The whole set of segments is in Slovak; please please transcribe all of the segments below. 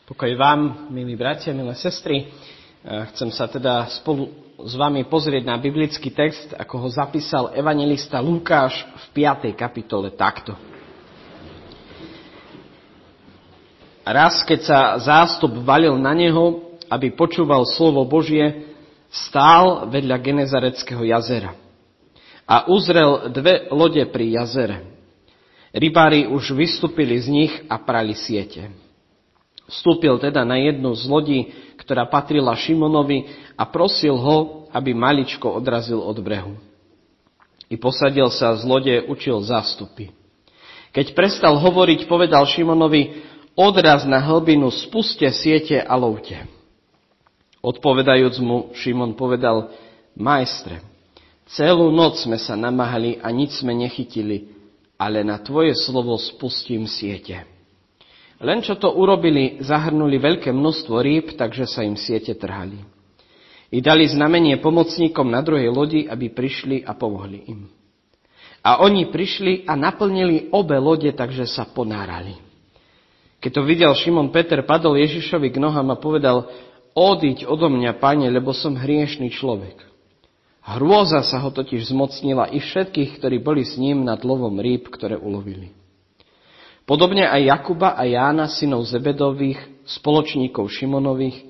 Pokoj vám, milí bratia, milé sestry. Chcem sa teda spolu s vami pozrieť na biblický text, ako ho zapísal evanjelista Lukáš v 5. kapitole takto. Raz, keď sa zástup valil na neho, aby počúval slovo Božie, stál vedľa Genezareckého jazera a uzrel dve lode pri jazere. Rybári už vystúpili z nich a prali siete. Vstúpil teda na jednu z lodí, ktorá patrila Šimonovi, a prosil ho, aby maličko odrazil od brehu. I posadil sa z lode, učil zástupy. Keď prestal hovoriť, povedal Šimonovi: odraz na hlbinu, spuste siete a lovte. Odpovedajúc mu, Šimon povedal: majstre, celú noc sme sa namáhali a nič sme nechytili, ale na tvoje slovo spustím siete. Len čo to urobili, zahrnuli veľké množstvo rýb, takže sa im siete trhali. I dali znamenie pomocníkom na druhej lodi, aby prišli a pomohli im. A oni prišli a naplnili obe lode, takže sa ponárali. Keď to videl Šimon Peter, padol Ježišovi k nohám a povedal: odíď odo mňa, Pane, lebo som hriešný človek. Hrôza sa ho totiž zmocnila i všetkých, ktorí boli s ním nad lovom rýb, ktoré ulovili. Podobne aj Jakuba a Jána, synov Zebedových, spoločníkov Šimonových,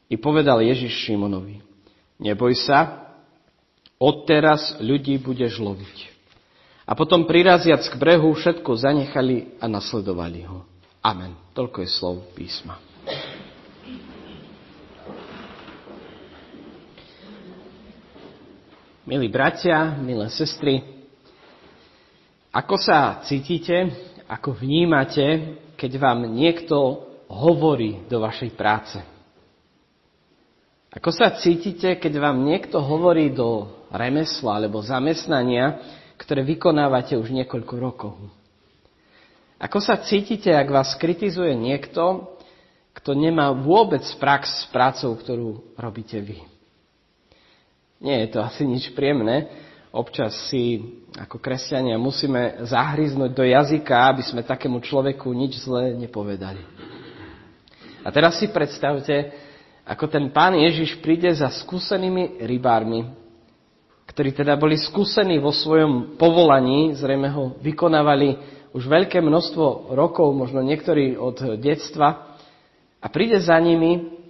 i povedal Ježiš Šimonovi: neboj sa, odteraz ľudí budeš loviť. A potom priraziac k brehu všetko zanechali a nasledovali ho. Amen. Toľko je slov písma. Milí bratia, milé sestry, ako sa cítite? Ako vnímate, keď vám niekto hovorí do vašej práce? Ako sa cítite, keď vám niekto hovorí do remesla alebo zamestnania, ktoré vykonávate už niekoľko rokov? Ako sa cítite, ak vás kritizuje niekto, kto nemá vôbec prax s prácou, ktorú robíte vy? Nie je to asi nič príjemné. Občas si ako kresťania musíme zahryznúť do jazyka, aby sme takému človeku nič zlé nepovedali. A teraz si predstavte, ako ten Pán Ježiš príde za skúsenými rybármi, ktorí teda boli skúsení vo svojom povolaní, zrejme ho vykonávali už veľké množstvo rokov, možno niektorí od detstva, a príde za nimi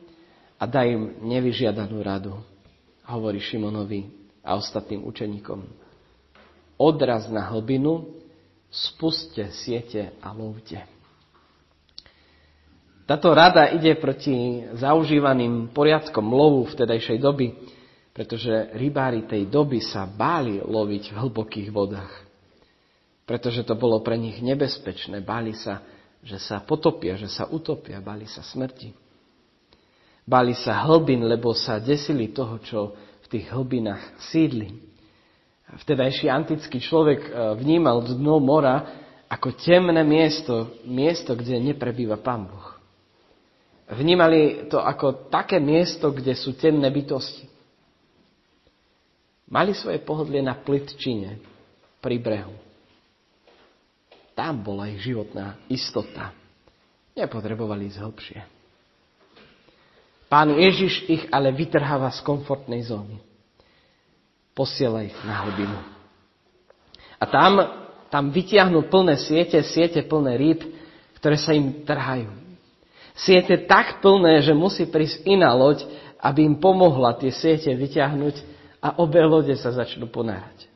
a dá im nevyžiadanú radu. Hovorí Šimonovi a ostatným učeníkom: odraz na hlbinu, spuste siete a lovte. Táto rada ide proti zaužívaným poriadkom lovu vtedajšej doby, pretože rybári tej doby sa báli loviť v hlbokých vodách. Pretože to bolo pre nich nebezpečné. Báli sa, že sa potopia, že sa utopia, báli sa smrti. Báli sa hlbín, lebo sa desili toho, čo v tých hlbinách sídli. Vtedajší antický človek vnímal dno mora ako temné miesto, kde neprebýva Pán Boh. Vnímali to ako také miesto, kde sú temné bytosti. Mali svoje pohodlie na plitčine pri brehu. Tam bola ich životná istota. Nepotrebovali ísť hlbšie. Pán Ježiš ich ale vytrháva z komfortnej zóny. Posiela ich na hlbinu. A tam vytiahnu plné siete plné rýb, ktoré sa im trhajú. Siete tak plné, že musí prísť iná loď, aby im pomohla tie siete vytiahnuť, a obe lode sa začnú ponárať.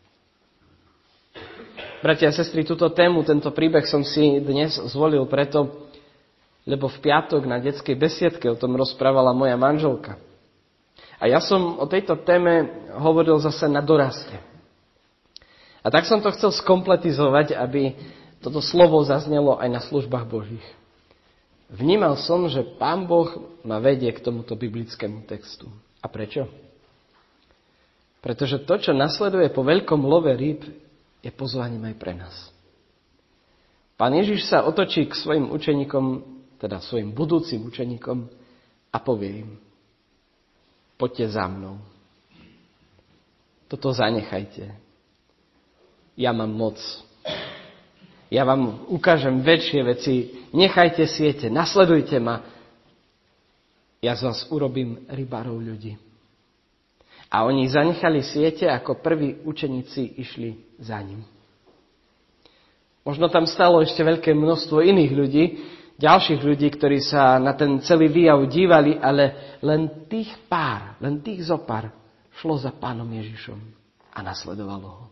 Bratia a sestry, túto tému, tento príbeh som si dnes zvolil preto, lebo v piatok na detskej besiedke o tom rozprávala moja manželka. A ja som o tejto téme hovoril zase na doraste. A tak som to chcel skompletizovať, aby toto slovo zaznelo aj na službách Božích. Vnímal som, že Pán Boh ma vedie k tomuto biblickému textu. A prečo? Pretože to, čo nasleduje po veľkom love rýb, je pozvaním aj pre nás. Pán Ježiš sa otočí k svojim učeníkom, teda svojim budúcim učeníkom, a povie im: poďte za mnou. Toto zanechajte. Ja mám moc. Ja vám ukážem väčšie veci. Nechajte siete, nasledujte ma ja z vás urobím rybárov ľudí. A oni zanechali siete, ako prví učeníci išli za ním. Možno tam stalo ešte veľké množstvo iných ľudí, ďalších ľudí, ktorí sa na ten celý výjav dívali, ale len tých zopár šlo za Pánom Ježišom a nasledovalo ho.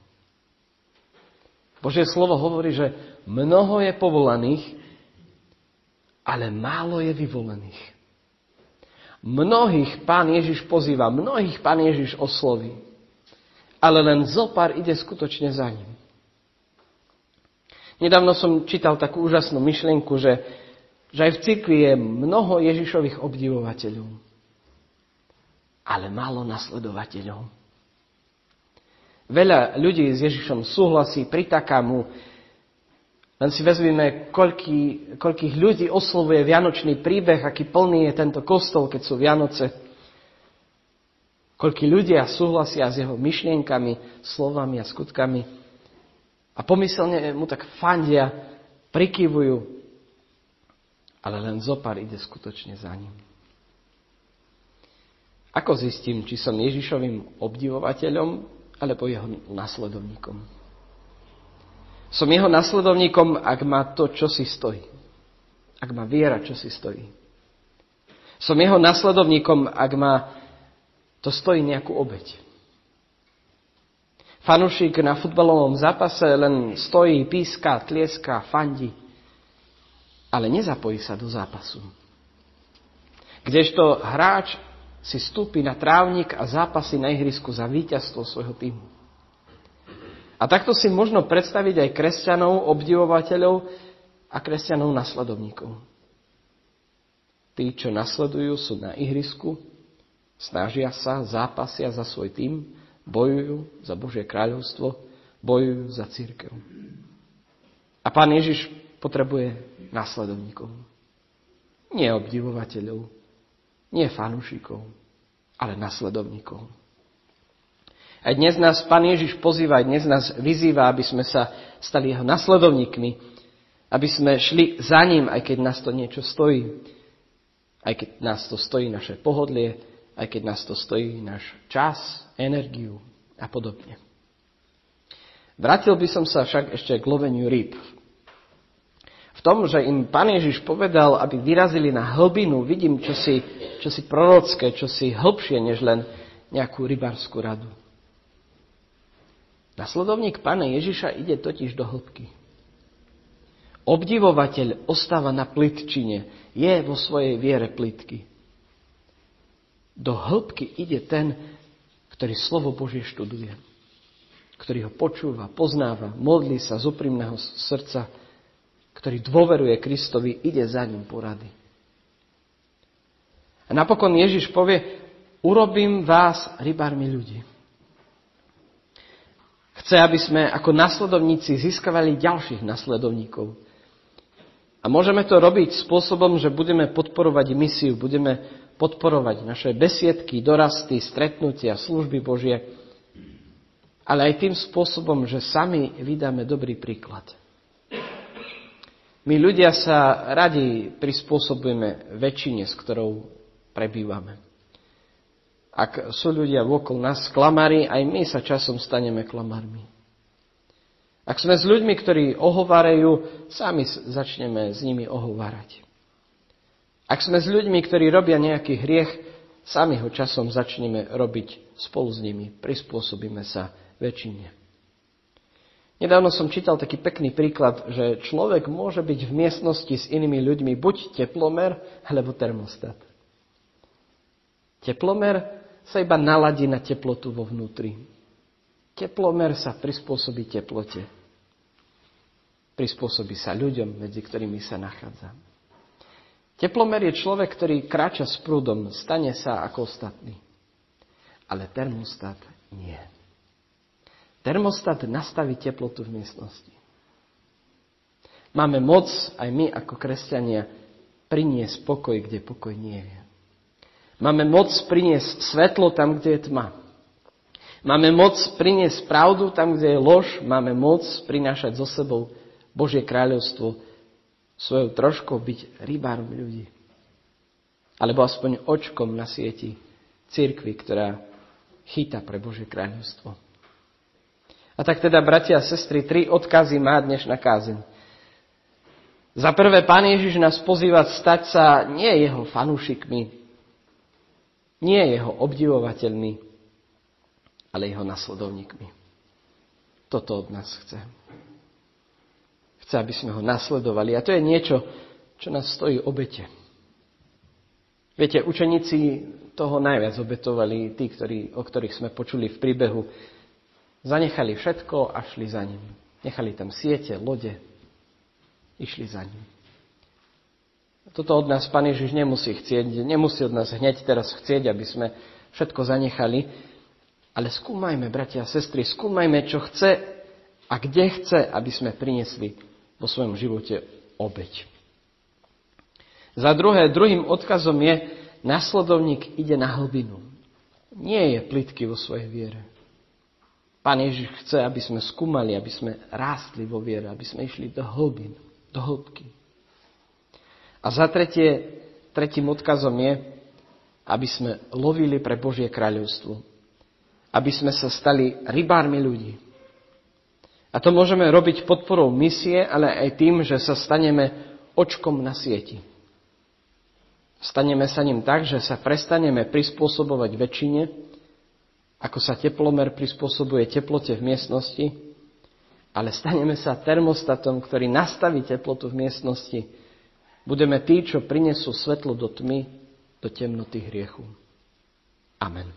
Božie slovo hovorí, že mnoho je povolaných, ale málo je vyvolených. Mnohých Pán Ježiš pozýva, mnohých Pán Ježiš osloví, ale len zopár ide skutočne za ním. Nedávno som čítal takú úžasnú myšlienku, že aj v cirkvi je mnoho Ježišových obdivovateľov, ale málo nasledovateľov. Veľa ľudí s Ježišom súhlasí, pritaká mu. Len si vezmime, koľkých ľudí oslovuje vianočný príbeh, aký plný je tento kostol, keď sú Vianoce. Koľkí ľudia súhlasia s jeho myšlienkami, slovami a skutkami. A pomyselne mu tak fandia, prikyvujú. Ale len zopár ide skutočne za ním. Ako zistím, či som Ježišovým obdivovateľom, alebo jeho nasledovníkom? Som jeho nasledovníkom, ak má to, čo si stojí. Ak má viera, čo si stojí. Som jeho nasledovníkom, ak má to stojí nejakú obeť. Fanúšik na futbalovom zápase len stojí, píska, tlieska, fandí, ale nezapojí sa do zápasu. Kdežto hráč si stúpi na trávnik a zápasí na ihrisku za víťazstvo svojho týmu. A takto si možno predstaviť aj kresťanov, obdivovateľov a kresťanov nasledovníkov. Tí, čo nasledujú, sú na ihrisku, snažia sa, zápasia za svoj tím, bojujú za Božie kráľovstvo, bojujú za cirkev. A Pán Ježiš potrebuje nasledovníkov. Nie obdivovateľov, nie fanúšikov, ale nasledovníkov. A dnes nás Pán Ježiš pozýva, dnes nás vyzýva, aby sme sa stali jeho nasledovníkmi, aby sme šli za ním, aj keď nás to niečo stojí, aj keď nás to stojí naše pohodlie, aj keď nás to stojí náš čas, energiu a podobne. Vrátil by som sa však ešte k loveniu rýb. V tom, že im Pán Ježiš povedal, aby vyrazili na hlbinu, vidím čosi prorocké, čosi hlbšie, než len nejakú rybárskú radu. Nasledovník Pána Ježiša ide totiž do hĺbky. Obdivovateľ ostáva na plitčine, je vo svojej viere plitky. Do hĺbky ide ten, ktorý slovo Božie študuje, ktorý ho počúva, poznáva, modlí sa z úprimného srdca, ktorý dôveruje Kristovi, ide za ním porady. A napokon Ježiš povie, urobím vás rybármi ľudí. Chce, aby sme ako nasledovníci získavali ďalších nasledovníkov. A môžeme to robiť spôsobom, že budeme podporovať misiu, budeme podporovať naše besiedky, dorasty, stretnutia, služby Božie, ale aj tým spôsobom, že sami vydáme dobrý príklad. My ľudia sa radi prispôsobujeme väčšine, s ktorou prebývame. Ak sú ľudia okolo nás klamári, aj my sa časom staneme klamármi. Ak sme s ľuďmi, ktorí ohovárajú, sami začneme s nimi ohovárať. Ak sme s ľuďmi, ktorí robia nejaký hriech, sami ho časom začneme robiť spolu s nimi. Prispôsobíme sa väčšine. Nedávno som čítal taký pekný príklad, že človek môže byť v miestnosti s inými ľuďmi buď teplomer, alebo termostat. Teplomer sa iba naladí na teplotu vo vnútri. Teplomer sa prispôsobí teplote. Prispôsobí sa ľuďom, medzi ktorými sa nachádza. Teplomer je človek, ktorý kráča s prúdom, stane sa ako ostatní. Ale termostat nie. Termostat nastaví teplotu v miestnosti. Máme moc, aj my ako kresťania, priniesť pokoj, kde pokoj nie je. Máme moc priniesť svetlo tam, kde je tma. Máme moc priniesť pravdu tam, kde je lož. Máme moc prinášať so sebou Božie kráľovstvo, svojou troškou byť rybárom ľudí. alebo aspoň očkom na sieti cirkvi, ktorá chýta pre Božie kráľovstvo. A tak teda, bratia a sestry, 3 odkazy má dnešná kázeň. Za prvé, Pán Ježiš nás pozýva stať sa nie jeho fanúšikmi, nie jeho obdivovateľmi, ale jeho nasledovníkmi. Toto od nás chce. Chce, aby sme ho nasledovali. A to je niečo, čo nás stojí obete. Viete, učeníci toho najviac obetovali, tí, o ktorých sme počuli v príbehu. Zanechali všetko a šli za ním. Nechali tam siete, lode, išli za ním. Toto od nás Pán Ježiš nemusí chcieť, nemusí od nás hneď teraz chcieť, aby sme všetko zanechali, ale skúmajme, bratia a sestry, skúmajme, čo chce a kde chce, aby sme priniesli vo svojom živote obeť. Za druhé, druhým odkazom je, nasledovník ide na hlbinu. Nie je plytký vo svojej viere. Pán Ježiš chce, aby sme skúmali, aby sme rástli vo viere, aby sme išli do hlbín, do hĺbky. A za tretie, tretím odkazom je, aby sme lovili pre Božie kráľovstvo. Aby sme sa stali rybármi ľudí. A to môžeme robiť podporou misie, ale aj tým, že sa staneme očkom na sieti. Staneme sa ním tak, že sa prestaneme prispôsobovať väčšine, ako sa teplomer prispôsobuje teplote v miestnosti, ale staneme sa termostatom, ktorý nastaví teplotu v miestnosti. Budeme tí, čo prinesú svetlo do tmy, do temnoty hriechu. Amen.